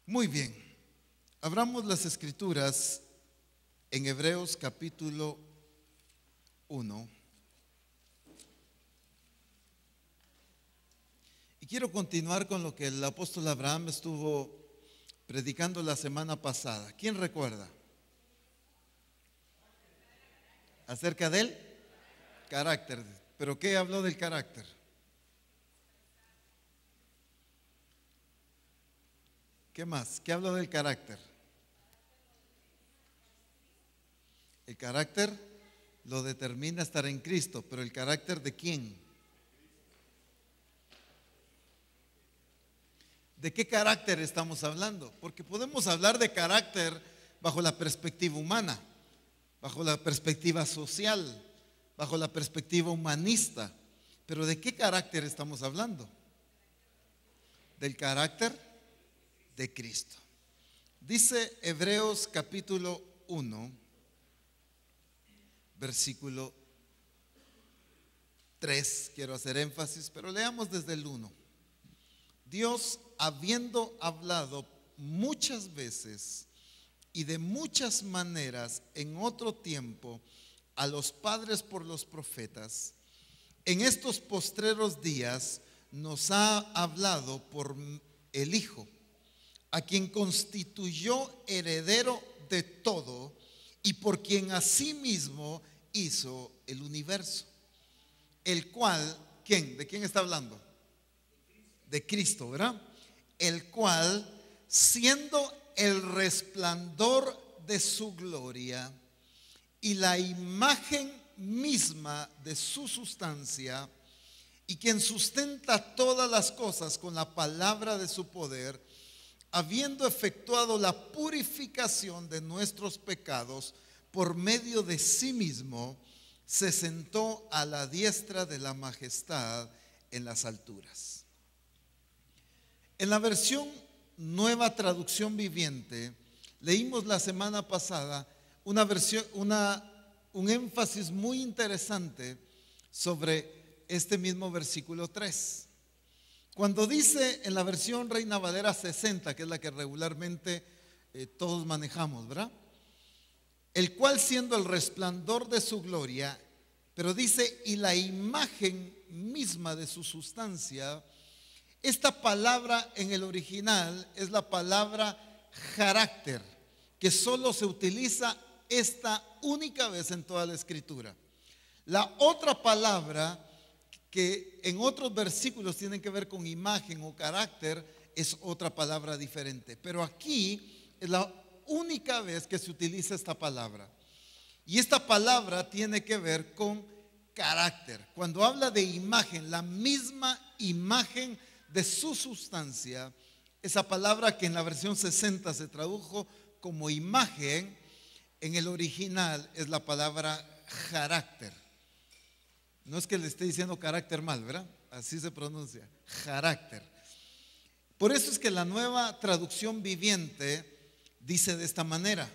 Muy bien, abramos las escrituras en Hebreos capítulo 1 y quiero continuar con lo que el apóstol Abraham estuvo predicando la semana pasada. ¿Quién recuerda? Acerca del carácter. ¿Pero qué habló del carácter? ¿Qué más? ¿Qué habló del carácter? El carácter lo determina estar en Cristo, pero ¿el carácter de quién? ¿De qué carácter estamos hablando? Porque podemos hablar de carácter bajo la perspectiva humana, bajo la perspectiva social, bajo la perspectiva humanista. Pero ¿de qué carácter estamos hablando? Del carácter de Cristo. Dice Hebreos capítulo 1, versículo 3. Quiero hacer énfasis, pero leamos desde el 1. Dios, habiendo hablado muchas veces y de muchas maneras en otro tiempo a los padres por los profetas, en estos postreros días nos ha hablado por el Hijo, a quien constituyó heredero de todo y por quien asimismo hizo el universo. El cual, ¿quién? ¿De quién está hablando? De Cristo, ¿verdad? El cual, siendo el resplandor de su gloria y la imagen misma de su sustancia, y quien sustenta todas las cosas con la palabra de su poder, habiendo efectuado la purificación de nuestros pecados por medio de sí mismo, se sentó a la diestra de la majestad en las alturas. En la versión Nueva Traducción Viviente, leímos la semana pasada un énfasis muy interesante sobre este mismo versículo 3. Cuando dice en la versión Reina Valera 60, que es la que regularmente todos manejamos, ¿verdad? El cual, siendo el resplandor de su gloria, pero dice, y la imagen misma de su sustancia. Esta palabra en el original es la palabra carácter, que solo se utiliza esta única vez en toda la escritura. La otra palabra que en otros versículos tienen que ver con imagen o carácter es otra palabra diferente. Pero aquí es la única vez que se utiliza esta palabra. Y esta palabra tiene que ver con carácter. Cuando habla de imagen, la misma imagen de su sustancia, esa palabra que en la versión 60 se tradujo como imagen, en el original es la palabra carácter. No es que le esté diciendo carácter mal, ¿verdad? Así se pronuncia, carácter. Por eso es que la Nueva Traducción Viviente dice de esta manera: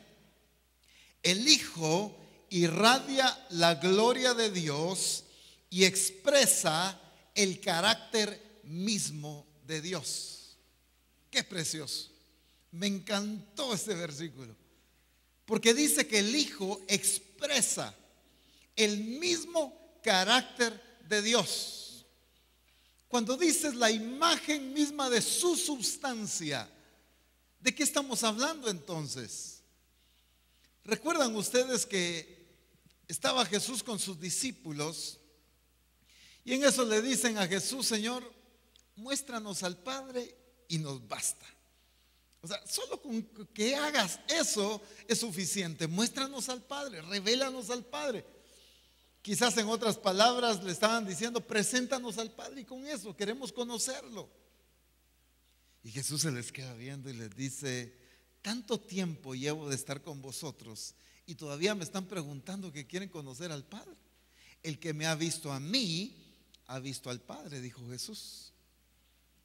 el Hijo irradia la gloria de Dios y expresa el carácter mismo de Dios. Qué precioso. Me encantó este versículo, porque dice que el Hijo expresa el mismo carácter de Dios. Cuando dices la imagen misma de su sustancia, ¿de qué estamos hablando entonces? ¿Recuerdan ustedes que estaba Jesús con sus discípulos y en eso le dicen a Jesús: Señor, muéstranos al Padre y nos basta? O sea, solo con que hagas eso es suficiente. Muéstranos al Padre, revélanos al Padre. Quizás en otras palabras le estaban diciendo: preséntanos al Padre, y con eso queremos conocerlo. Y Jesús se les queda viendo y les dice: tanto tiempo llevo de estar con vosotros y todavía me están preguntando que quieren conocer al Padre. El que me ha visto a mí, ha visto al Padre, dijo Jesús.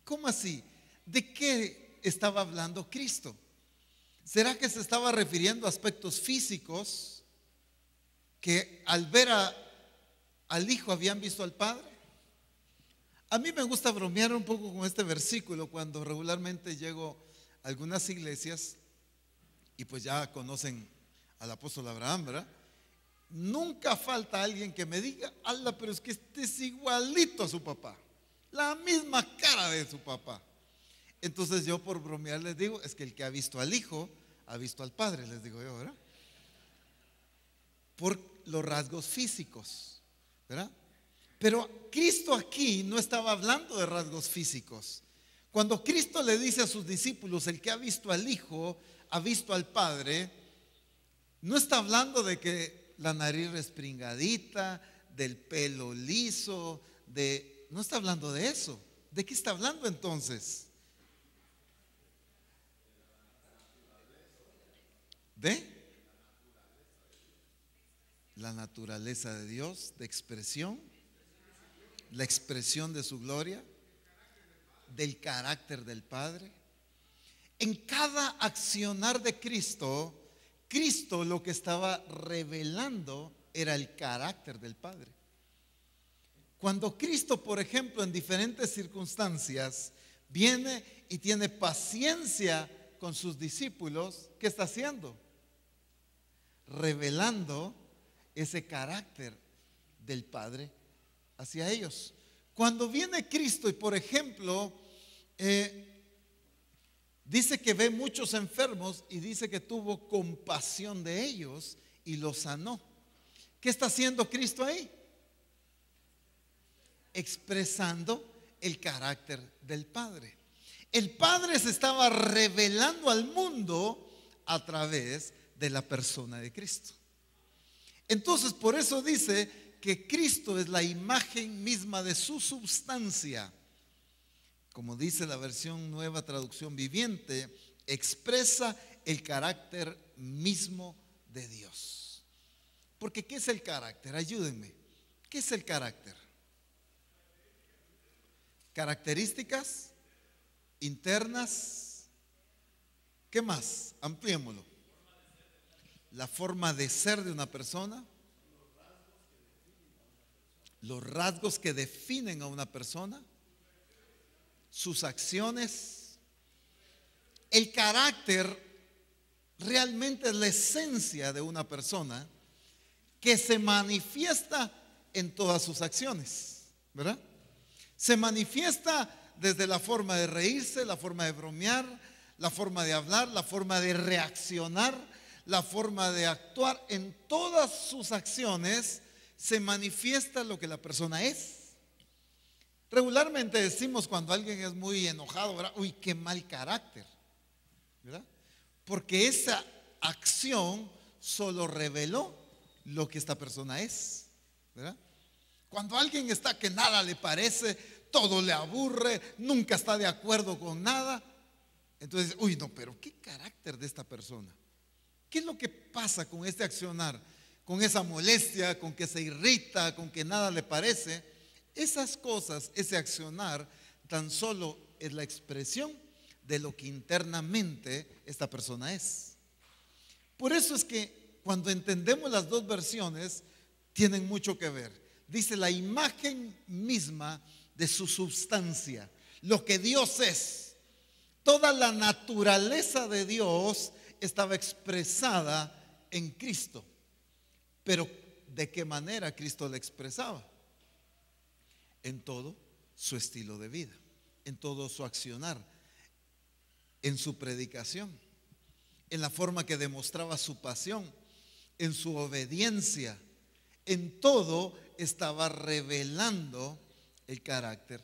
¿Cómo así? ¿De qué estaba hablando Cristo? ¿Será que se estaba refiriendo a aspectos físicos, que al ver al Hijo habían visto al Padre? A mí me gusta bromear un poco con este versículo cuando regularmente llego algunas iglesias, y pues ya conocen al apóstol Abraham, ¿verdad? Nunca falta alguien que me diga: ala, pero es que este es igualito a su papá, la misma cara de su papá. Entonces yo, por bromear, les digo: es que el que ha visto al hijo ha visto al padre, les digo yo, ¿verdad? Por los rasgos físicos, ¿verdad? Pero Cristo aquí no estaba hablando de rasgos físicos. Cuando Cristo le dice a sus discípulos: el que ha visto al hijo ha visto al padre, no está hablando de que la nariz respingadita, del pelo liso, no está hablando de eso. ¿De qué está hablando entonces? ¿De la naturaleza de Dios, de expresión, la expresión de su gloria, del carácter del Padre? En cada accionar de Cristo, Cristo lo que estaba revelando era el carácter del Padre. Cuando Cristo, por ejemplo, en diferentes circunstancias viene y tiene paciencia con sus discípulos, ¿qué está haciendo? Revelando ese carácter del Padre hacia ellos. Cuando viene Cristo y, por ejemplo, dice que ve muchos enfermos y dice que tuvo compasión de ellos y los sanó. ¿Qué está haciendo Cristo ahí? Expresando el carácter del Padre. El Padre se estaba revelando al mundo a través de la persona de Cristo. Entonces, por eso dice que Cristo es la imagen misma de su substancia. Como dice la versión Nueva Traducción Viviente, expresa el carácter mismo de Dios. Porque ¿qué es el carácter? Ayúdenme. ¿Qué es el carácter? Características internas. ¿Qué más? Ampliémoslo. La forma de ser de una persona, los rasgos que definen a una persona, sus acciones. El carácter realmente es la esencia de una persona que se manifiesta en todas sus acciones, ¿verdad? Se manifiesta desde la forma de reírse, la forma de bromear, la forma de hablar, la forma de reaccionar, la forma de actuar. En todas sus acciones se manifiesta lo que la persona es. Regularmente decimos cuando alguien es muy enojado, ¿verdad? Uy, qué mal carácter, ¿verdad? Porque esa acción solo reveló lo que esta persona es, ¿verdad? Cuando alguien está que nada le parece, todo le aburre, nunca está de acuerdo con nada, entonces, uy, no, pero ¿qué carácter de esta persona? ¿Qué es lo que pasa con este accionar? Con esa molestia, con que se irrita, con que nada le parece. Esas cosas, ese accionar, tan solo es la expresión de lo que internamente esta persona es. Por eso es que cuando entendemos las dos versiones, tienen mucho que ver. Dice la imagen misma de su substancia, lo que Dios es. Toda la naturaleza de Dios estaba expresada en Cristo. Pero ¿de qué manera Cristo la expresaba? En todo su estilo de vida, en todo su accionar, en su predicación, en la forma que demostraba su pasión, en su obediencia. En todo estaba revelando el carácter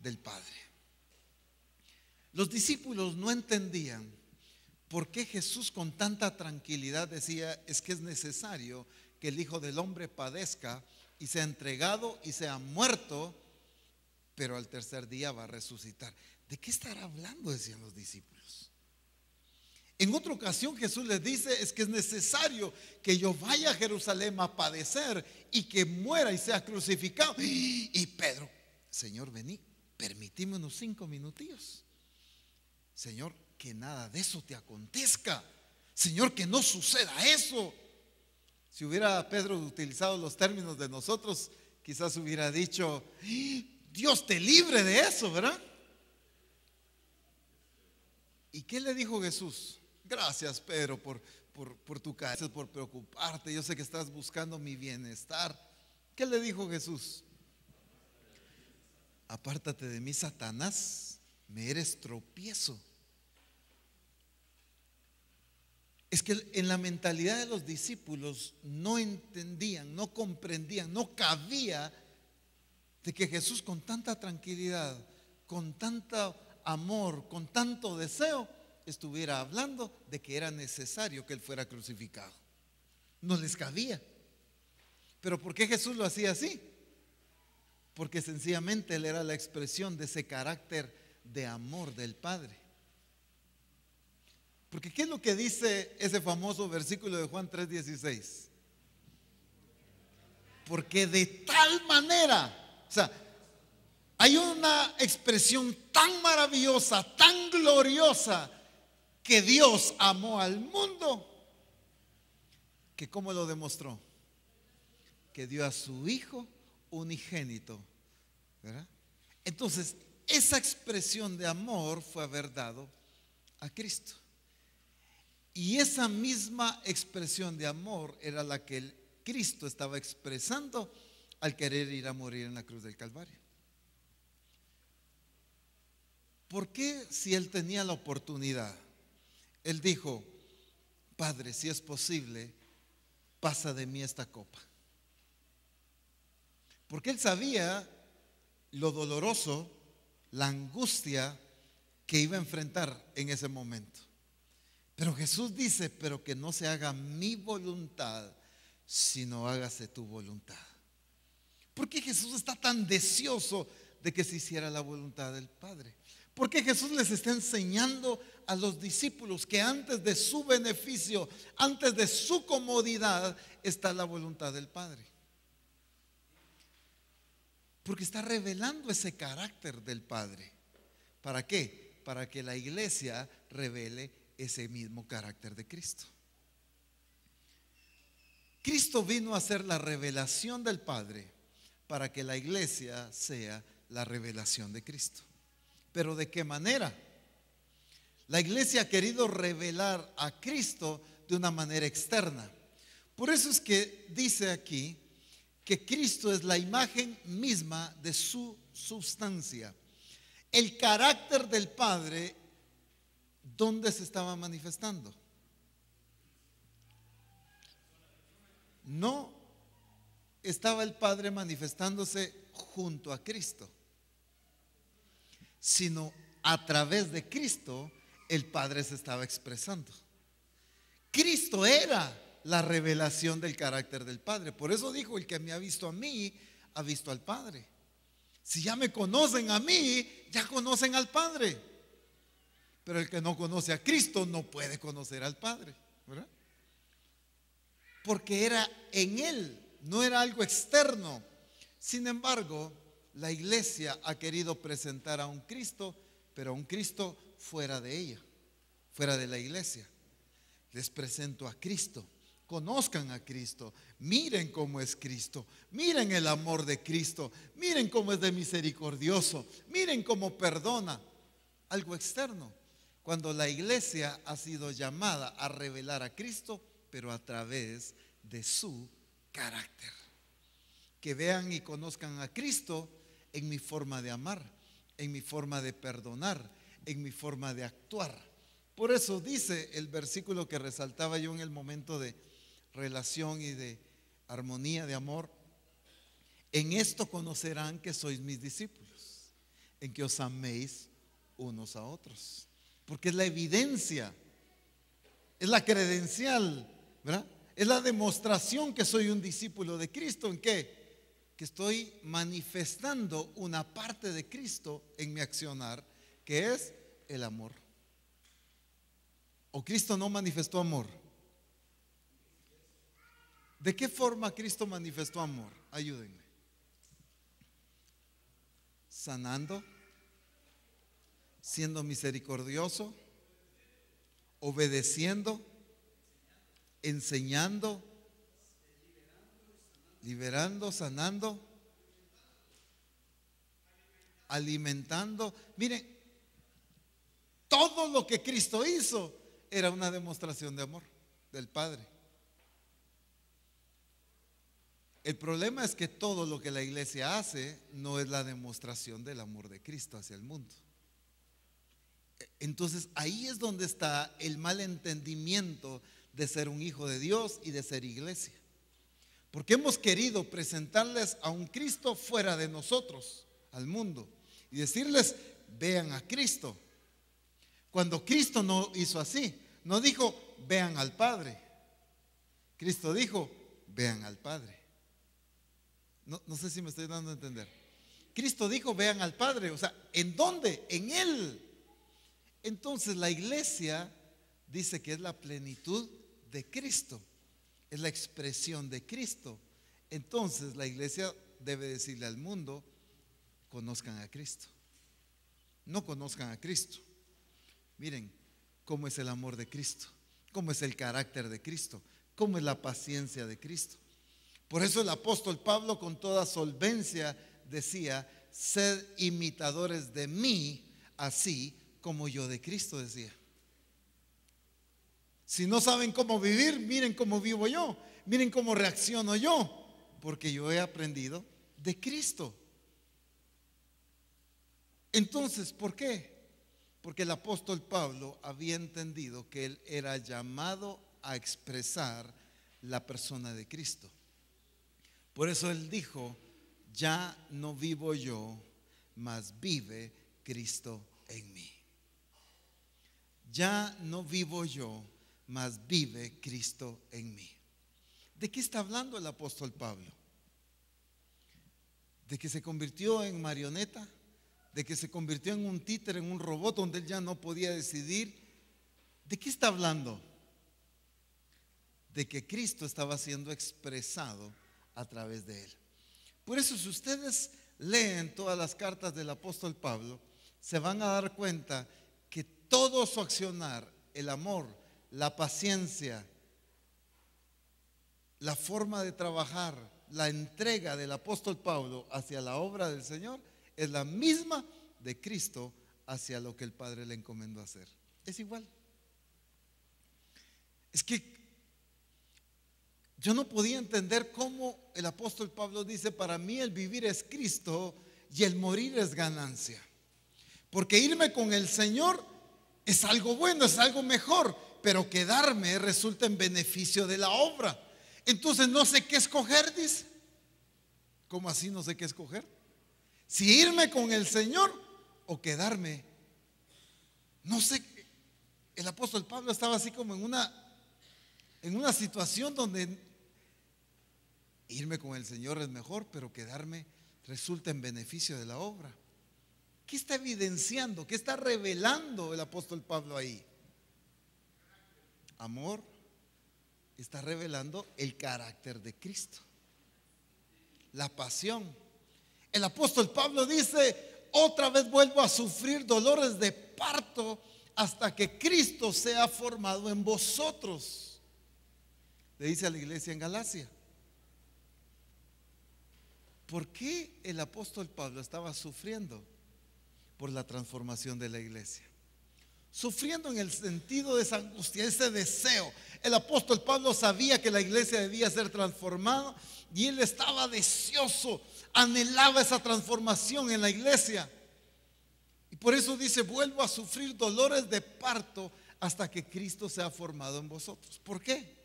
del Padre. Los discípulos no entendían por qué Jesús con tanta tranquilidad decía: es que es necesario que el Hijo del Hombre padezca y sea entregado y sea muerto, pero al tercer día va a resucitar. ¿De qué estará hablando?, decían los discípulos. En otra ocasión Jesús les dice: es que es necesario que yo vaya a Jerusalén a padecer y que muera y sea crucificado. Y Pedro: Señor, vení, permitime unos 5 minutillos. Señor, que nada de eso te acontezca. Señor, que no suceda eso. Si hubiera Pedro utilizado los términos de nosotros, quizás hubiera dicho: Dios te libre de eso, ¿verdad? ¿Y qué le dijo Jesús? Gracias, Pedro, por tu carácter, por preocuparte. Yo sé que estás buscando mi bienestar. ¿Qué le dijo Jesús? Apártate de mí, Satanás, me eres tropiezo. Es que en la mentalidad de los discípulos no entendían, no comprendían, no cabía de que Jesús con tanta tranquilidad, con tanto amor, con tanto deseo, estuviera hablando de que era necesario que Él fuera crucificado. No les cabía. ¿Pero por qué Jesús lo hacía así? Porque sencillamente Él era la expresión de ese carácter de amor del Padre. Porque ¿qué es lo que dice ese famoso versículo de Juan 3:16? Porque de tal manera, o sea, hay una expresión tan maravillosa, tan gloriosa, que Dios amó al mundo, que ¿cómo lo demostró? Que dio a su Hijo unigénito, ¿verdad? Entonces, esa expresión de amor fue haber dado a Cristo. Y esa misma expresión de amor era la que Cristo estaba expresando al querer ir a morir en la cruz del Calvario. ¿Por qué, si Él tenía la oportunidad, Él dijo: Padre, si es posible, pasa de mí esta copa? Porque Él sabía lo doloroso, la angustia que iba a enfrentar en ese momento. Pero Jesús dice: pero que no se haga mi voluntad, sino hágase tu voluntad. ¿Por qué Jesús está tan deseoso de que se hiciera la voluntad del Padre? Porque Jesús les está enseñando a los discípulos que antes de su beneficio, antes de su comodidad, está la voluntad del Padre. Porque está revelando ese carácter del Padre. ¿Para qué? Para que la iglesia revele ese mismo carácter de Cristo. Cristo vino a ser la revelación del Padre para que la iglesia sea la revelación de Cristo. ¿Pero de qué manera? La iglesia ha querido revelar a Cristo de una manera externa. Por eso es que dice aquí que Cristo es la imagen misma de su sustancia. El carácter del Padre, ¿dónde se estaba manifestando? No estaba el Padre manifestándose junto a Cristo, sino a través de Cristo el Padre se estaba expresando. Cristo era la revelación del carácter del Padre. Por eso dijo: el que me ha visto a mí, ha visto al Padre. Si ya me conocen a mí, ya conocen al Padre. Pero el que no conoce a Cristo no puede conocer al Padre, ¿verdad? Porque era en Él, no era algo externo. Sin embargo, la iglesia ha querido presentar a un Cristo, pero a un Cristo fuera de ella, fuera de la iglesia. Les presento a Cristo. Conozcan a Cristo, miren cómo es Cristo, miren el amor de Cristo, miren cómo es de misericordioso, miren cómo perdona. Algo externo. Cuando la iglesia ha sido llamada a revelar a Cristo, pero a través de su carácter. Que vean y conozcan a Cristo en mi forma de amar, en mi forma de perdonar, en mi forma de actuar. Por eso dice el versículo que resaltaba yo en el momento de relación y de armonía, de amor: en esto conocerán que sois mis discípulos, en que os améis unos a otros. Porque es la evidencia, es la credencial, ¿verdad? Es la demostración que soy un discípulo de Cristo. ¿En qué? Que estoy manifestando una parte de Cristo en mi accionar, que es el amor. ¿O Cristo no manifestó amor? ¿De qué forma Cristo manifestó amor? Ayúdenme. Sanando, siendo misericordioso, obedeciendo, enseñando, liberando, sanando, alimentando. Miren, todo lo que Cristo hizo era una demostración de amor del Padre. El problema es que todo lo que la iglesia hace no es la demostración del amor de Cristo hacia el mundo. Entonces ahí es donde está el mal entendimiento de ser un hijo de Dios y de ser iglesia. Porque hemos querido presentarles a un Cristo fuera de nosotros, al mundo, y decirles, vean a Cristo. Cuando Cristo no hizo así, no dijo, vean al Padre. Cristo dijo, vean al Padre. No sé si me estoy dando a entender. Cristo dijo, vean al Padre. O sea, ¿en dónde? En Él. Entonces la iglesia dice que es la plenitud de Cristo, es la expresión de Cristo. Entonces la iglesia debe decirle al mundo, conozcan a Cristo. No conozcan a Cristo. Miren cómo es el amor de Cristo, cómo es el carácter de Cristo, cómo es la paciencia de Cristo. Por eso el apóstol Pablo con toda solvencia decía, sed imitadores de mí, así como yo de Cristo, decía. Si no saben cómo vivir, miren cómo vivo yo, miren cómo reacciono yo, porque yo he aprendido de Cristo. Entonces, ¿por qué? Porque el apóstol Pablo había entendido que él era llamado a expresar la persona de Cristo. Por eso él dijo, ya no vivo yo, mas vive Cristo en mí. Ya no vivo yo, mas vive Cristo en mí. ¿De qué está hablando el apóstol Pablo? ¿De que se convirtió en marioneta? ¿De que se convirtió en un títere, en un robot donde él ya no podía decidir? ¿De qué está hablando? De que Cristo estaba siendo expresado a través de él. Por eso, si ustedes leen todas las cartas del apóstol Pablo, se van a dar cuenta que todo su accionar, el amor, la paciencia, la forma de trabajar, la entrega del apóstol Pablo hacia la obra del Señor es la misma de Cristo hacia lo que el Padre le encomendó hacer. Es igual. Es que yo no podía entender cómo el apóstol Pablo dice, para mí el vivir es Cristo y el morir es ganancia. Porque irme con el Señor es algo bueno, es algo mejor, pero quedarme resulta en beneficio de la obra. Entonces no sé qué escoger, dice. ¿Cómo así no sé qué escoger? Si irme con el Señor o quedarme. No sé, el apóstol Pablo estaba así como en una situación donde irme con el Señor es mejor, pero quedarme resulta en beneficio de la obra. ¿Qué está evidenciando? ¿Qué está revelando el apóstol Pablo ahí? Amor. Está revelando el carácter de Cristo, la pasión. El apóstol Pablo dice, otra vez vuelvo a sufrir dolores de parto hasta que Cristo sea formado en vosotros. Le dice a la iglesia en Galacia. ¿Por qué el apóstol Pablo estaba sufriendo? Por la transformación de la iglesia. Sufriendo en el sentido de esa angustia, ese deseo. El apóstol Pablo sabía que la iglesia debía ser transformada y él estaba deseoso, anhelaba esa transformación en la iglesia. Y por eso dice, vuelvo a sufrir dolores de parto hasta que Cristo sea formado en vosotros. ¿Por qué?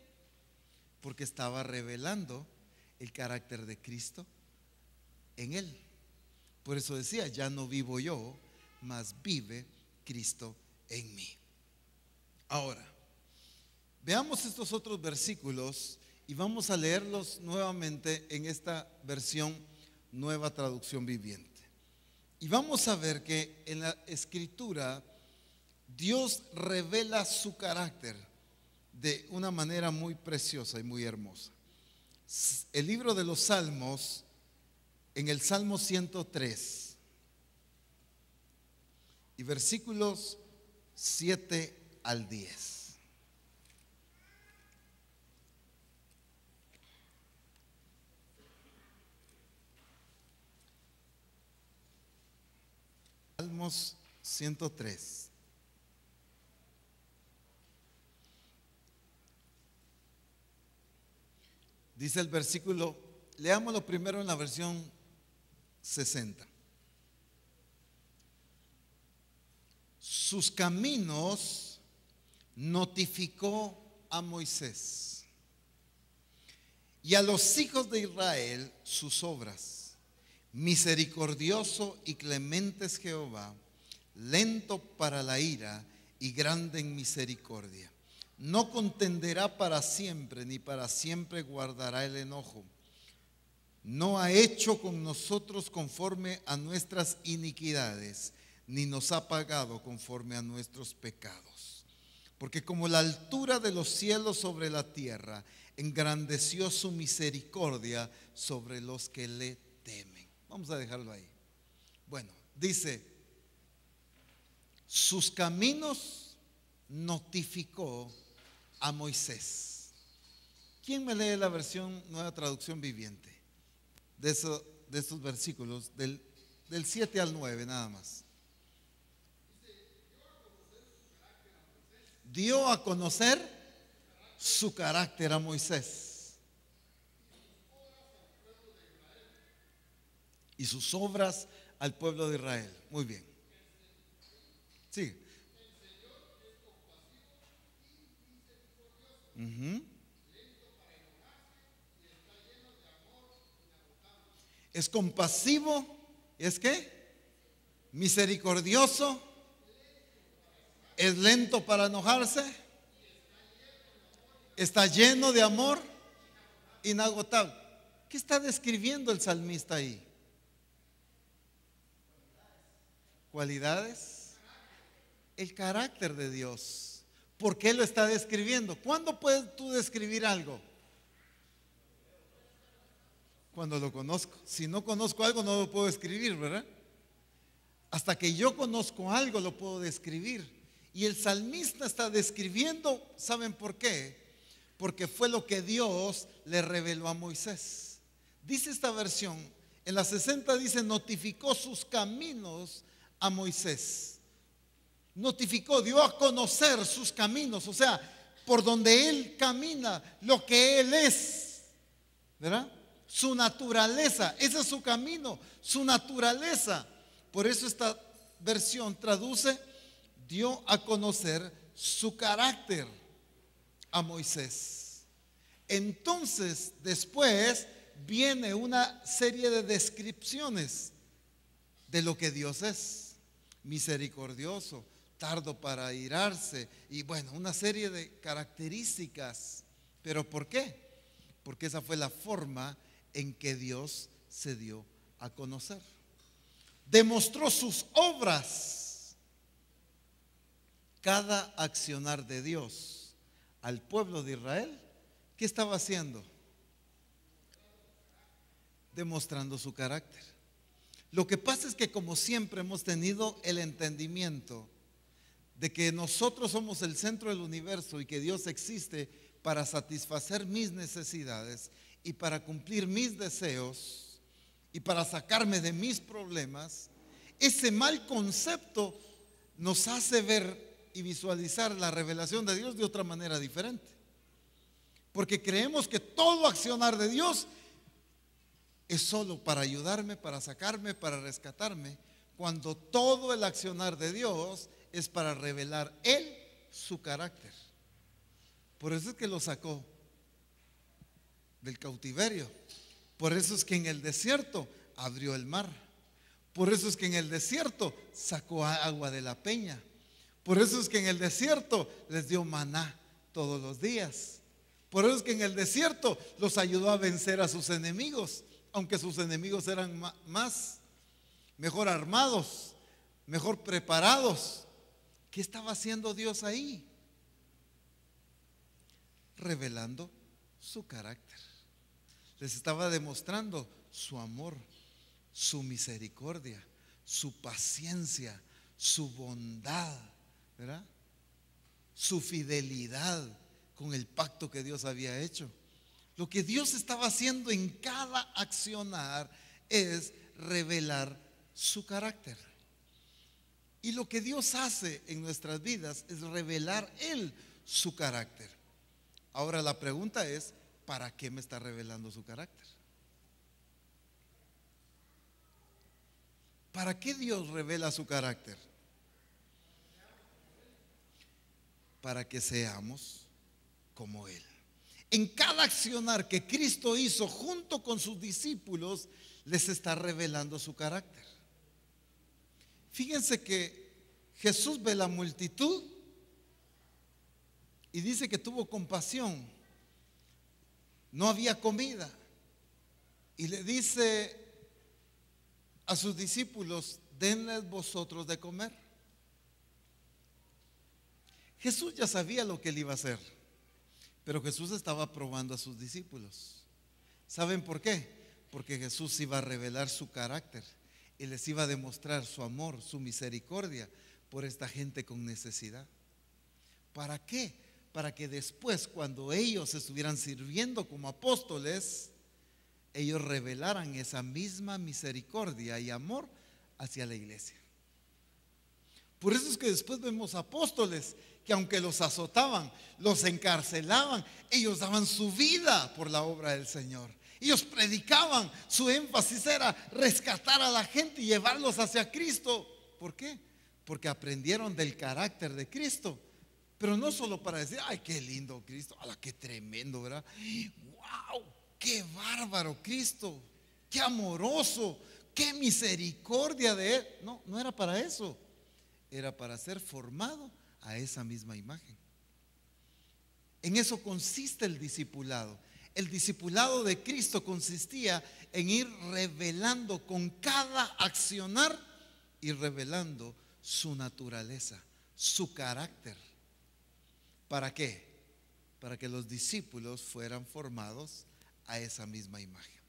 Porque estaba revelando el carácter de Cristo en él. Por eso decía, ya no vivo yo, mas vive Cristo en mí. Ahora, veamos estos otros versículos y vamos a leerlos nuevamente en esta versión Nueva Traducción Viviente. Y vamos a ver que en la Escritura Dios revela su carácter de una manera muy preciosa y muy hermosa. El libro de los Salmos, en el Salmo 103 y versículos 7 al 10. Salmos 103. Dice el versículo, leámoslo primero en la versión 60. Sus caminos notificó a Moisés y a los hijos de Israel sus obras. Misericordioso y clemente es Jehová, lento para la ira y grande en misericordia. No contenderá para siempre, ni para siempre guardará el enojo. No ha hecho con nosotros conforme a nuestras iniquidades, ni nos ha pagado conforme a nuestros pecados. Porque como la altura de los cielos sobre la tierra, engrandeció su misericordia sobre los que le temen. Vamos a dejarlo ahí. Bueno, dice, sus caminos notificó a Moisés. ¿Quién me lee la versión Nueva Traducción Viviente? De estos versículos, del 7 al 9 nada más. Dio a conocer su carácter a Moisés y sus obras al pueblo de Israel. Muy bien. Sí. Es compasivo, ¿es qué? Misericordioso, es lento para enojarse, está lleno de amor, inagotable. ¿Qué está describiendo el salmista ahí? Cualidades, el carácter de Dios. ¿Por qué lo está describiendo? ¿Cuándo puedes tú describir algo? Cuando lo conozco. Si no conozco algo no lo puedo describir, ¿verdad? Hasta que yo conozco algo lo puedo describir. Y el salmista está describiendo, ¿saben por qué? Porque fue lo que Dios le reveló a Moisés. Dice esta versión, en la 60 dice, notificó sus caminos a Moisés. Notificó, dio a conocer sus caminos, o sea, por donde él camina, lo que él es, ¿verdad? Su naturaleza, ese es su camino, su naturaleza. Por eso esta versión traduce, dio a conocer su carácter a Moisés. Entonces, después viene una serie de descripciones de lo que Dios es: misericordioso, tardo para airarse, y bueno, una serie de características. ¿Pero por qué? Porque esa fue la forma en que Dios se dio a conocer. Demostró sus obras. Cada accionar de Dios al pueblo de Israel, ¿qué estaba haciendo? Demostrando su carácter. Lo que pasa es que, como siempre, hemos tenido el entendimiento de que nosotros somos el centro del universo y que Dios existe para satisfacer mis necesidades y para cumplir mis deseos y para sacarme de mis problemas. Ese mal concepto nos hace ver y visualizar la revelación de Dios de otra manera diferente, porque creemos que todo accionar de Dios es solo para ayudarme, para sacarme, para rescatarme, cuando todo el accionar de Dios es para revelar Él su carácter. Por eso es que lo sacó del cautiverio. Por eso es que en el desierto abrió el mar. Por eso es que en el desierto sacó agua de la peña. Por eso es que en el desierto les dio maná todos los días. Por eso es que en el desierto los ayudó a vencer a sus enemigos, aunque sus enemigos eran mejor armados, mejor preparados. ¿Qué estaba haciendo Dios ahí? Revelando su carácter. Les estaba demostrando su amor, su misericordia, su paciencia, su bondad, ¿verdad? Su fidelidad con el pacto que Dios había hecho. Lo que Dios estaba haciendo en cada accionar es revelar su carácter. Y lo que Dios hace en nuestras vidas es revelar Él su carácter. Ahora la pregunta es, ¿para qué me está revelando su carácter? ¿Para qué Dios revela su carácter? Para que seamos como Él. En cada accionar que Cristo hizo junto con sus discípulos, les está revelando su carácter. Fíjense que Jesús ve la multitud y dice que tuvo compasión. No había comida. Y le dice a sus discípulos: denles vosotros de comer. Jesús ya sabía lo que él iba a hacer, pero Jesús estaba probando a sus discípulos. ¿Saben por qué? Porque Jesús iba a revelar su carácter y les iba a demostrar su amor, su misericordia por esta gente con necesidad. ¿Para qué? Para que después, cuando ellos estuvieran sirviendo como apóstoles, ellos revelaran esa misma misericordia y amor hacia la iglesia. Por eso es que después vemos apóstoles que, aunque los azotaban, los encarcelaban, ellos daban su vida por la obra del Señor. Ellos predicaban, su énfasis era rescatar a la gente y llevarlos hacia Cristo. ¿Por qué? Porque aprendieron del carácter de Cristo. Pero no solo para decir: ay, qué lindo Cristo, ¡ala, qué tremendo!, ¿verdad? ¡Wow! ¡Qué bárbaro Cristo! ¡Qué amoroso! ¡Qué misericordia de Él! No, no era para eso. Era para ser formado a esa misma imagen. En eso consiste el discipulado. El discipulado de Cristo consistía en ir revelando con cada accionar y revelando su naturaleza, su carácter. ¿Para qué? Para que los discípulos fueran formados a esa misma imagen.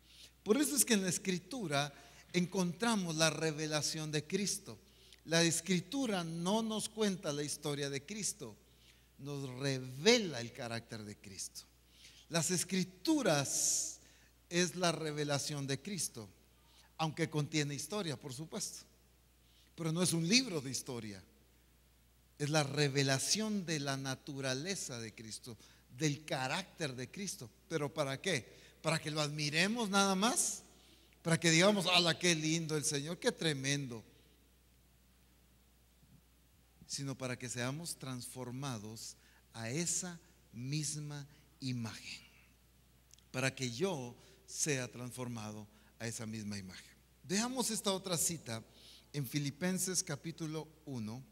Por eso es que en la Escritura encontramos la revelación de Cristo. La Escritura no nos cuenta la historia de Cristo, nos revela el carácter de Cristo. Las Escrituras es la revelación de Cristo, aunque contiene historia, por supuesto, pero no es un libro de historia. Es la revelación de la naturaleza de Cristo, del carácter de Cristo. ¿Pero para qué? ¿Para que lo admiremos nada más? ¿Para que digamos: ¡hala, qué lindo el Señor, qué tremendo! Sino para que seamos transformados a esa misma imagen. Para que yo sea transformado a esa misma imagen. Veamos esta otra cita en Filipenses capítulo 1.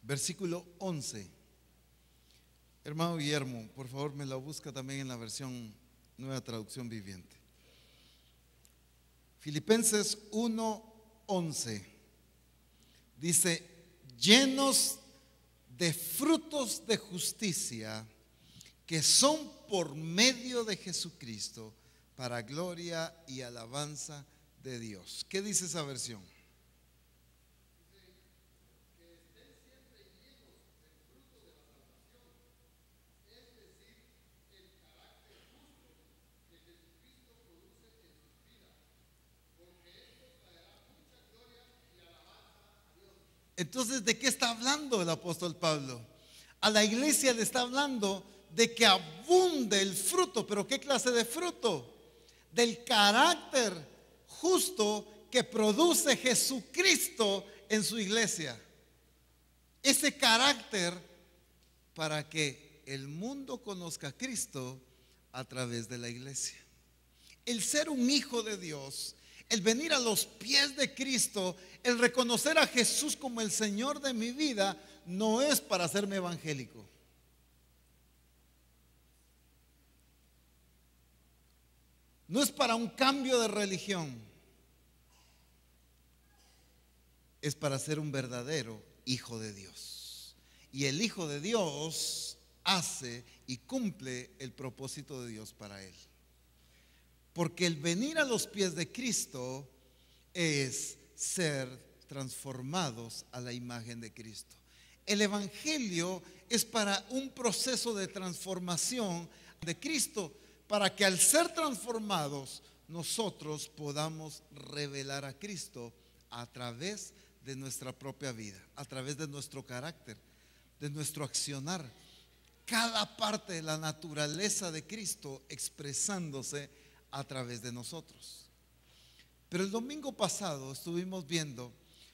Versículo 11. Hermano Guillermo, por favor, me la busca también en la versión Nueva Traducción Viviente. Filipenses 1:11 dice: llenos de frutos de justicia que son por medio de Jesucristo, para gloria y alabanza de Dios. ¿Qué dice esa versión? Entonces, ¿de qué está hablando el apóstol Pablo? A la iglesia le está hablando de que abunde el fruto. ¿Pero qué clase de fruto? Del carácter justo que produce Jesucristo en su iglesia. Ese carácter para que el mundo conozca a Cristo a través de la iglesia. El ser un hijo de Dios, el venir a los pies de Cristo, el reconocer a Jesús como el Señor de mi vida, no es para hacerme evangélico. No es para un cambio de religión. Es para ser un verdadero hijo de Dios. Y el hijo de Dios hace y cumple el propósito de Dios para él. Porque el venir a los pies de Cristo es ser transformados a la imagen de Cristo. el Evangelio es para un proceso de transformación de Cristo, para que al ser transformados nosotros podamos revelar a Cristo a través de nuestra propia vida, a través de nuestro carácter, de nuestro accionar. Cada parte de la naturaleza de Cristo expresándose a través de nosotros. Pero el domingo pasado estuvimos viendo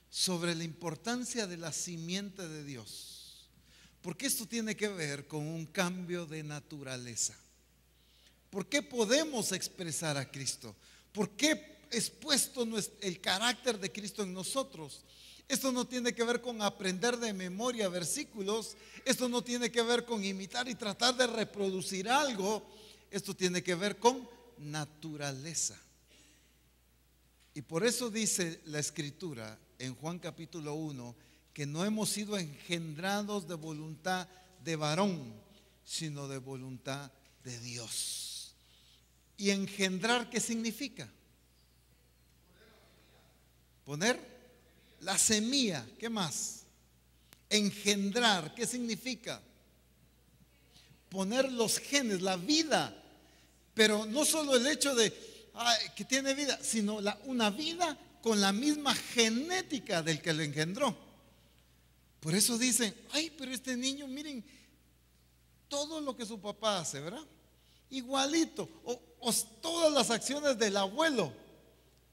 sobre la importancia de la simiente de Dios, porque esto tiene que ver con un cambio de naturaleza. ¿Por qué podemos expresar a Cristo? ¿Por qué es puesto el carácter de Cristo en nosotros? Esto no tiene que ver con aprender de memoria versículos. Esto no tiene que ver con imitar y tratar de reproducir algo. Esto tiene que ver con naturaleza. Y por eso dice la Escritura en Juan capítulo 1 que no hemos sido engendrados de voluntad de varón, sino de voluntad de Dios. ¿Y engendrar qué significa? Poner la semilla. ¿Qué más? Engendrar, ¿qué significa? Poner los genes, la vida. Pero no solo el hecho de que tiene vida, sino una vida con la misma genética del que lo engendró. Por eso dicen, ay, pero este niño, miren, todo lo que su papá hace, ¿verdad? Igualito, o todas las acciones del abuelo.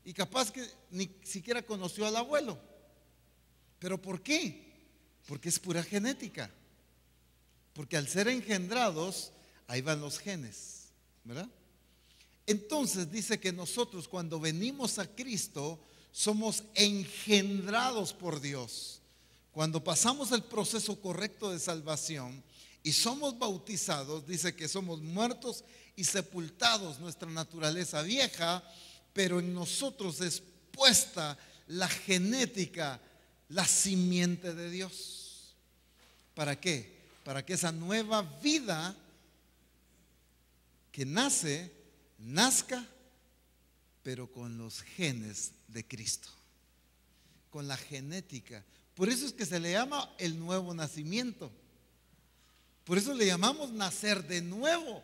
Y capaz que ni siquiera conoció al abuelo. ¿Pero por qué? Porque es pura genética. Porque al ser engendrados, ahí van los genes, ¿verdad? Entonces dice que nosotros cuando venimos a Cristo somos engendrados por Dios. Cuando pasamos el proceso correcto de salvación y somos bautizados, dice que somos muertos y sepultados, nuestra naturaleza vieja, pero en nosotros es puesta la genética, la simiente de Dios. ¿Para qué? Para que esa nueva vida que nazca, pero con los genes de Cristo, con la genética. Por eso es que se le llama el nuevo nacimiento. Por eso le llamamos nacer de nuevo.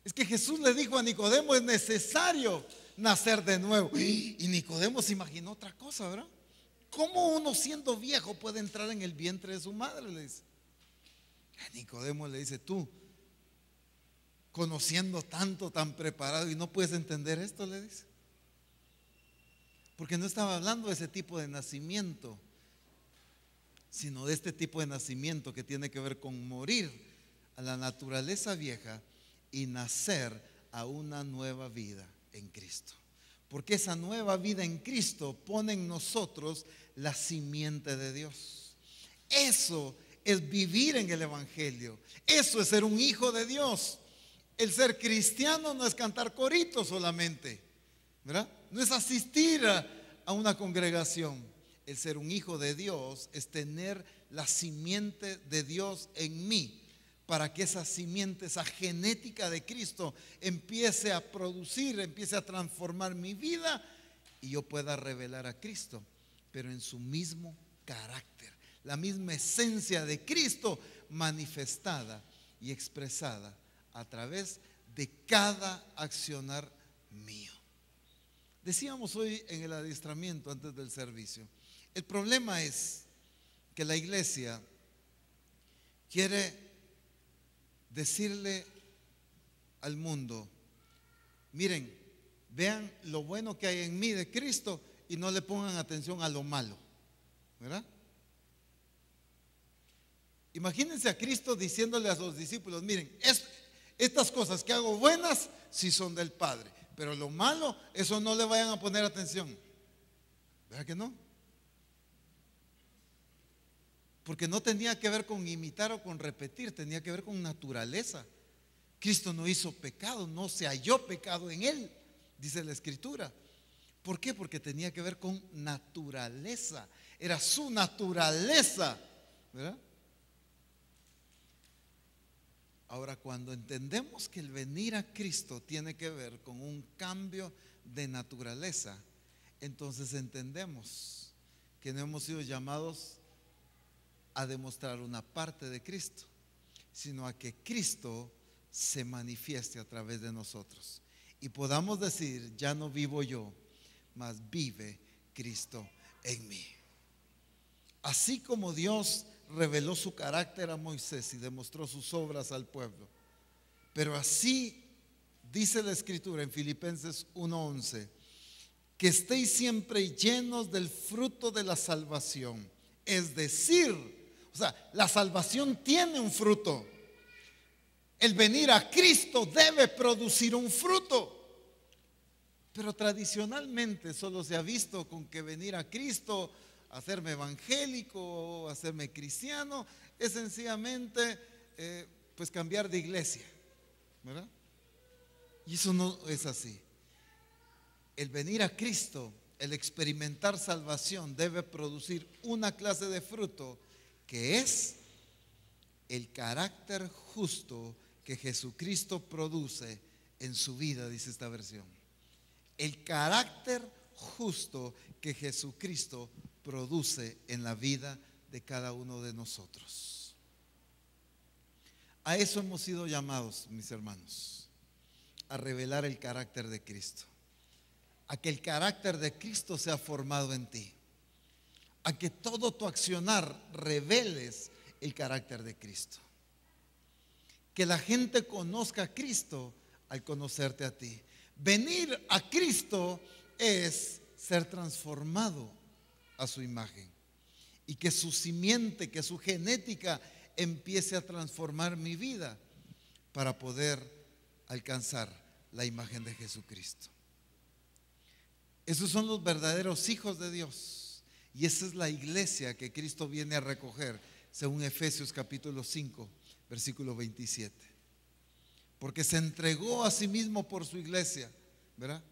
Es que Jesús le dijo a Nicodemo, es necesario nacer de nuevo. Y Nicodemo se imaginó otra cosa, ¿verdad? ¿Cómo uno siendo viejo puede entrar en el vientre de su madre? Le dice. A Nicodemo le dice, tú, conociendo tanto, tan preparado, y no puedes entender esto, le dice. Porque no estaba hablando de ese tipo de nacimiento, sino de este tipo de nacimiento que tiene que ver con morir a la naturaleza vieja y nacer a una nueva vida en Cristo. Porque esa nueva vida en Cristo pone en nosotros la simiente de Dios. Eso es vivir en el Evangelio. Eso es ser un hijo de Dios. El ser cristiano no es cantar coritos solamente, ¿verdad? No es asistir a una congregación. El ser un hijo de Dios es tener la simiente de Dios en mí, para que esa simiente, esa genética de Cristo empiece a producir, empiece a transformar mi vida y yo pueda revelar a Cristo, pero en su mismo carácter, la misma esencia de Cristo manifestada y expresada a través de cada accionar mío. Decíamos hoy en el adiestramiento antes del servicio, el problema es que la iglesia quiere decirle al mundo, miren, vean lo bueno que hay en mí de Cristo y no le pongan atención a lo malo, ¿verdad? Imagínense a Cristo diciéndole a sus discípulos, miren, estas cosas que hago buenas sí son del Padre, pero lo malo, eso no le vayan a poner atención. ¿Verdad que no? Porque no tenía que ver con imitar o con repetir, tenía que ver con naturaleza. Cristo no hizo pecado, no se halló pecado en él, dice la Escritura. ¿Por qué? Porque tenía que ver con naturaleza, era su naturaleza, ¿verdad? Ahora, cuando entendemos que el venir a Cristo tiene que ver con un cambio de naturaleza, entonces entendemos que no hemos sido llamados a demostrar una parte de Cristo, sino a que Cristo se manifieste a través de nosotros y podamos decir: ya no vivo yo, mas vive Cristo en mí. Así como Dios reveló su carácter a Moisés y demostró sus obras al pueblo, pero así dice la Escritura en Filipenses 1:11, que estéis siempre llenos del fruto de la salvación. Es decir, o sea, la salvación tiene un fruto. El venir a Cristo debe producir un fruto. Pero tradicionalmente solo se ha visto con que venir a Cristo, hacerme evangélico, hacerme cristiano, es sencillamente pues cambiar de iglesia, ¿verdad? Y eso no es así. El venir a Cristo, el experimentar salvación, debe producir una clase de fruto que es el carácter justo que Jesucristo produce en su vida, dice esta versión. El carácter justo que Jesucristo produce en la vida de cada uno de nosotros. A eso hemos sido llamados, mis hermanos, a revelar el carácter de Cristo, a que el carácter de Cristo sea formado en ti, a que todo tu accionar reveles el carácter de Cristo, que la gente conozca a Cristo al conocerte a ti. Venir a Cristo es ser transformado a su imagen y que su simiente, que su genética empiece a transformar mi vida para poder alcanzar la imagen de Jesucristo. Esos son los verdaderos hijos de Dios y esa es la iglesia que Cristo viene a recoger, según Efesios capítulo 5, versículo 27. Porque se entregó a sí mismo por su iglesia, ¿verdad?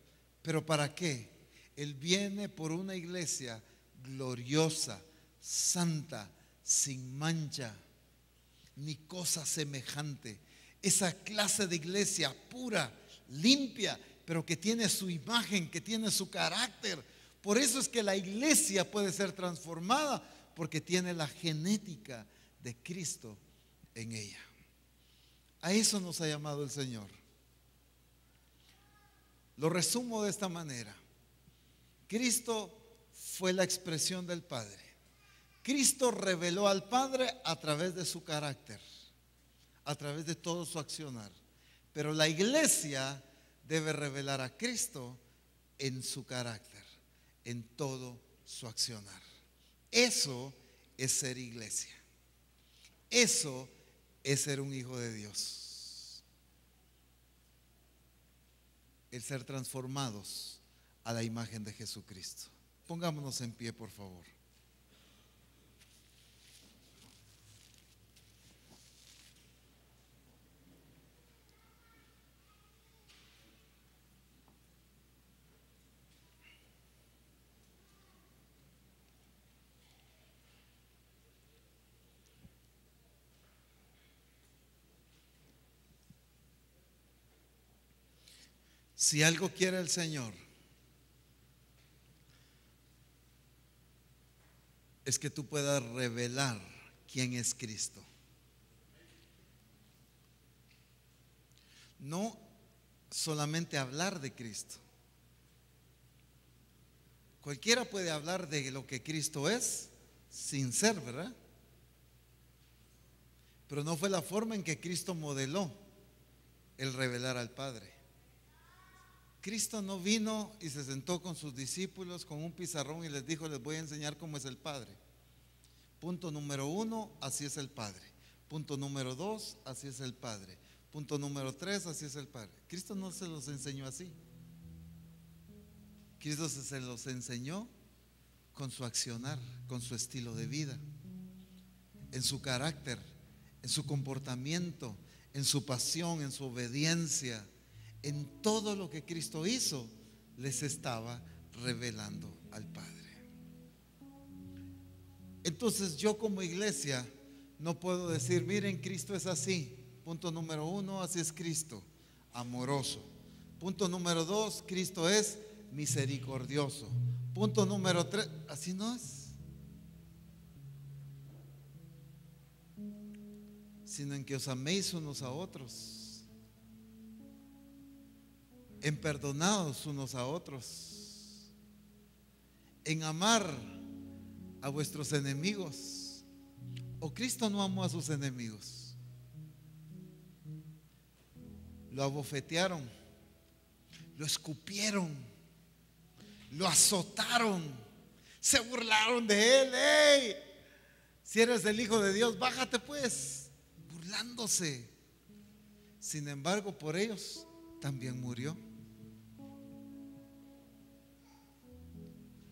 ¿Pero para qué? Él viene por una iglesia gloriosa, santa, sin mancha, ni cosa semejante. Esa clase de iglesia pura, limpia, pero que tiene su imagen, que tiene su carácter. Por eso es que la iglesia puede ser transformada, porque tiene la genética de Cristo en ella. A eso nos ha llamado el Señor. Lo resumo de esta manera. Cristo fue la expresión del Padre. Cristo reveló al Padre a través de su carácter, a través de todo su accionar. Pero la iglesia debe revelar a Cristo en su carácter, en todo su accionar. Eso es ser iglesia. Eso es ser un hijo de Dios. El ser transformados a la imagen de Jesucristo. Pongámonos en pie, por favor. Si algo quiere el Señor, es que tú puedas revelar quién es Cristo. No solamente hablar de Cristo. Cualquiera puede hablar de lo que Cristo es sin ser, ¿verdad? Pero no fue la forma en que Cristo modeló el revelar al Padre. Cristo no vino y se sentó con sus discípulos con un pizarrón y les dijo: les voy a enseñar cómo es el Padre. Punto número 1, así es el Padre. Punto número 2, así es el Padre. Punto número 3, así es el Padre. Cristo no se los enseñó así. Cristo se los enseñó con su accionar, con su estilo de vida, en su carácter, en su comportamiento, en su pasión, en su obediencia. En todo lo que Cristo hizo, les estaba revelando al Padre. Entonces yo como iglesia no puedo decir: miren, Cristo es así. Punto número 1, así es Cristo, amoroso. Punto número 2, Cristo es misericordioso. Punto número 3, así no es. sino en que os améis unos a otros, en perdonaos unos a otros, en amar a vuestros enemigos. ¿O Cristo no amó a sus enemigos? Lo abofetearon, lo escupieron, lo azotaron, se burlaron de él. ¡Ey! Si eres el Hijo de Dios, bájate pues, burlándose. Sin embargo, por ellos también murió.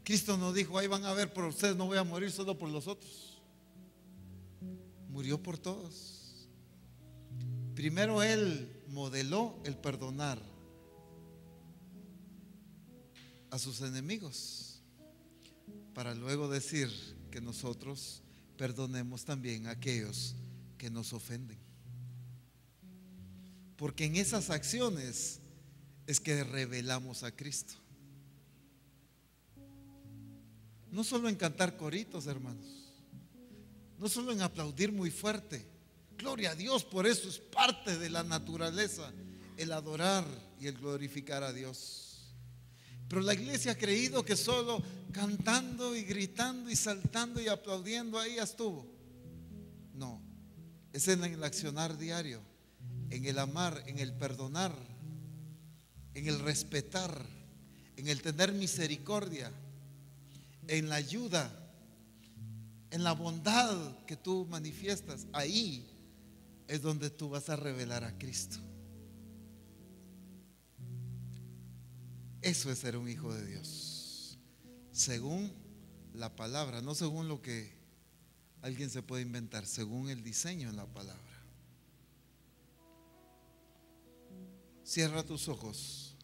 Cristo no dijo: ahí van a ver por ustedes, no voy a morir solo por los otros. Murió por todos. Primero Él modeló el perdonar a sus enemigos, para luego decir que nosotros perdonemos también a aquellos que nos ofenden. Porque en esas acciones es que revelamos a Cristo. No solo en cantar coritos, hermanos, no solo en aplaudir muy fuerte. Gloria a Dios, por eso es parte de la naturaleza el adorar y el glorificar a Dios. Pero la iglesia ha creído que solo cantando y gritando y saltando y aplaudiendo ahí ya estuvo. No, es en el accionar diario, en el amar, en el perdonar, en el respetar, en el tener misericordia, en la ayuda, en la bondad que tú manifiestas. Ahí es donde tú vas a revelar a Cristo. Eso es ser un hijo de Dios, según la palabra, no según lo que alguien se puede inventar, según el diseño en la palabra. Cierra tus ojos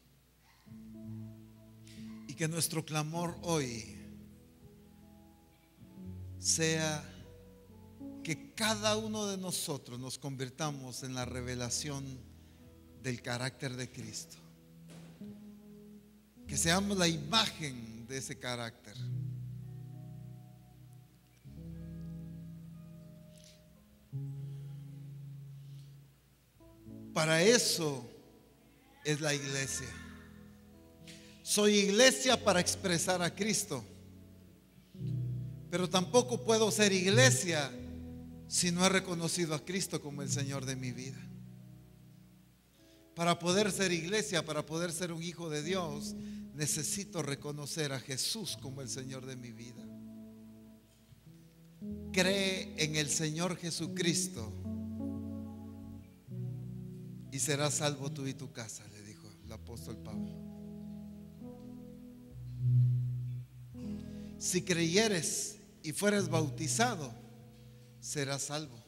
y que nuestro clamor hoy sea que cada uno de nosotros nos convirtamos en la revelación del carácter de Cristo, que seamos la imagen de ese carácter. Para eso es la iglesia. Soy iglesia para expresar a Cristo, pero tampoco puedo ser iglesia si no he reconocido a Cristo como el Señor de mi vida. Para poder ser iglesia, para poder ser un hijo de Dios, necesito reconocer a Jesús como el Señor de mi vida. Cree en el Señor Jesucristo y serás salvo tú y tu casa, le dijo el apóstol Pablo. Si creyeres y fueres bautizado, serás salvo.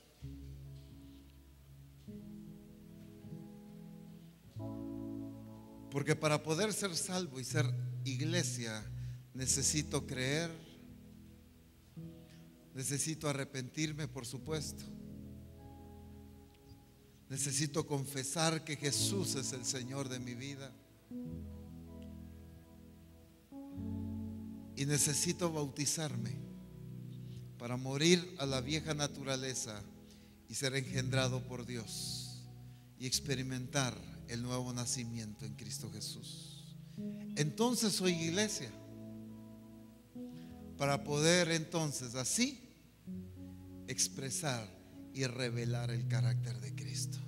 Porque para poder ser salvo y ser iglesia, necesito creer, necesito arrepentirme, por supuesto. Necesito confesar que Jesús es el Señor de mi vida. Y necesito bautizarme para morir a la vieja naturaleza y ser engendrado por Dios y experimentar el nuevo nacimiento en Cristo Jesús. Entonces soy iglesia, para poder entonces así expresar y revelar el carácter de Cristo.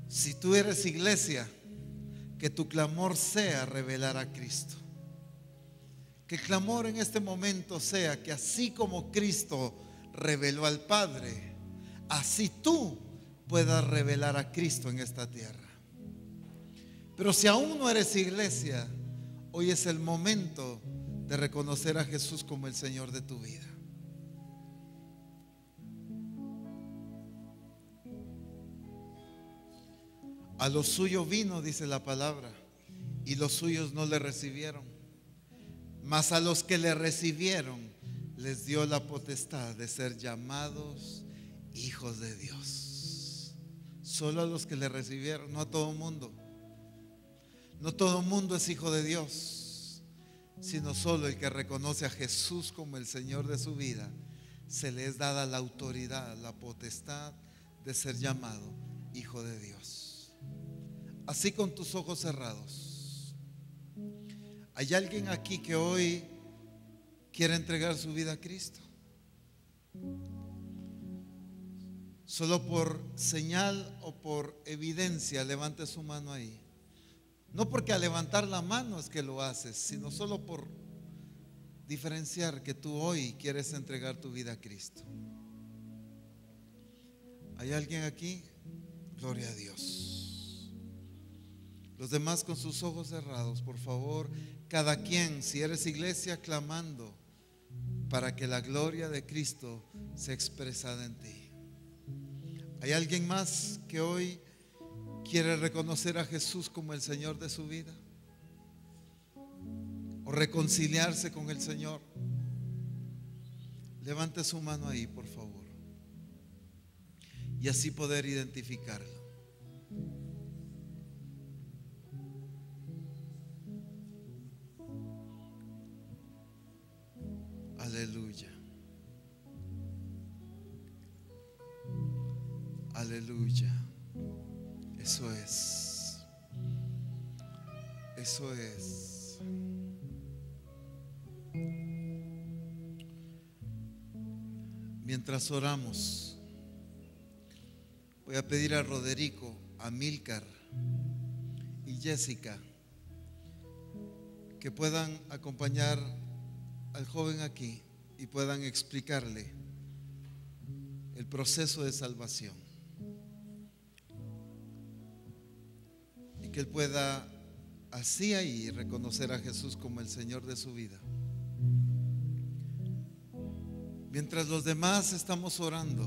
Si tú eres iglesia, que tu clamor sea revelar a Cristo. Que el clamor en este momento sea que así como Cristo reveló al Padre, así tú puedas revelar a Cristo en esta tierra. Pero si aún no eres iglesia, hoy es el momento de reconocer a Jesús como el Señor de tu vida. A lo suyo vino, dice la palabra, y los suyos no le recibieron. Mas a los que le recibieron, les dio la potestad de ser llamados hijos de Dios. Solo a los que le recibieron, no a todo el mundo. No todo el mundo es hijo de Dios, sino solo el que reconoce a Jesús como el Señor de su vida se le es dada la autoridad, la potestad de ser llamado hijo de Dios. Así, con tus ojos cerrados, ¿hay alguien aquí que hoy quiere entregar su vida a Cristo? Solo por señal o por evidencia, levante su mano ahí. No porque al levantar la mano es que lo haces, sino solo por diferenciar que tú hoy quieres entregar tu vida a Cristo. ¿Hay alguien aquí? Gloria a Dios. Los demás con sus ojos cerrados, por favor, cada quien, si eres iglesia, clamando para que la gloria de Cristo sea expresada en ti. ¿Hay alguien más que hoy quiere reconocer a Jesús como el Señor de su vida? ¿O reconciliarse con el Señor? Levante su mano ahí, por favor, y así poder identificarlo. Aleluya. Aleluya. Eso es. Eso es. Mientras oramos, voy a pedir a Roderico, a Milcar y Jessica que puedan acompañar al joven aquí y puedan explicarle el proceso de salvación, y que él pueda así ahí reconocer a Jesús como el Señor de su vida. Mientras los demás estamos orando,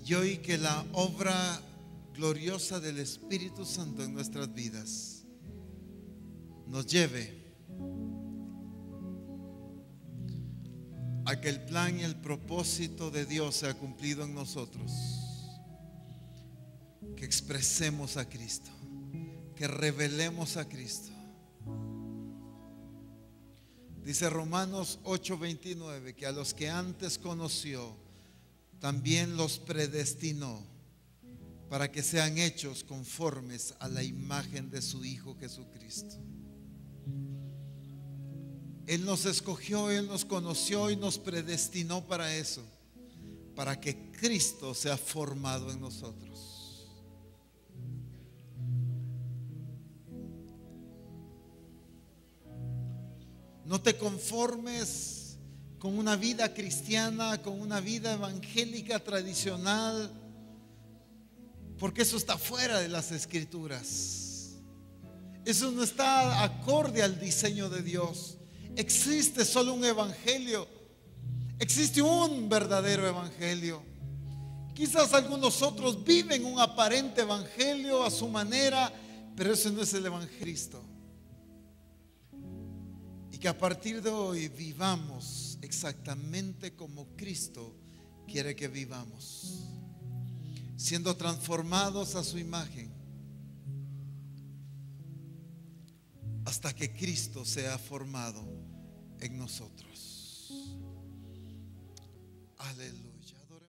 y hoy que la obra gloriosa del Espíritu Santo en nuestras vidas nos lleve a que el plan y el propósito de Dios sea cumplido en nosotros, que expresemos a Cristo, que revelemos a Cristo. Dice Romanos 8:29 que a los que antes conoció también los predestinó para que sean hechos conformes a la imagen de su Hijo Jesucristo. Él nos escogió, Él nos conoció y nos predestinó para eso, para que Cristo sea formado en nosotros. No te conformes con una vida cristiana, con una vida evangélica tradicional, porque eso está fuera de las Escrituras. Eso no está acorde al diseño de Dios. Existe solo un evangelio. Existe un verdadero evangelio. Quizás algunos otros viven un aparente evangelio a su manera, pero ese no es el evangelista. Y que a partir de hoy vivamos exactamente como Cristo quiere que vivamos, siendo transformados a su imagen, hasta que Cristo sea formado en nosotros. Aleluya.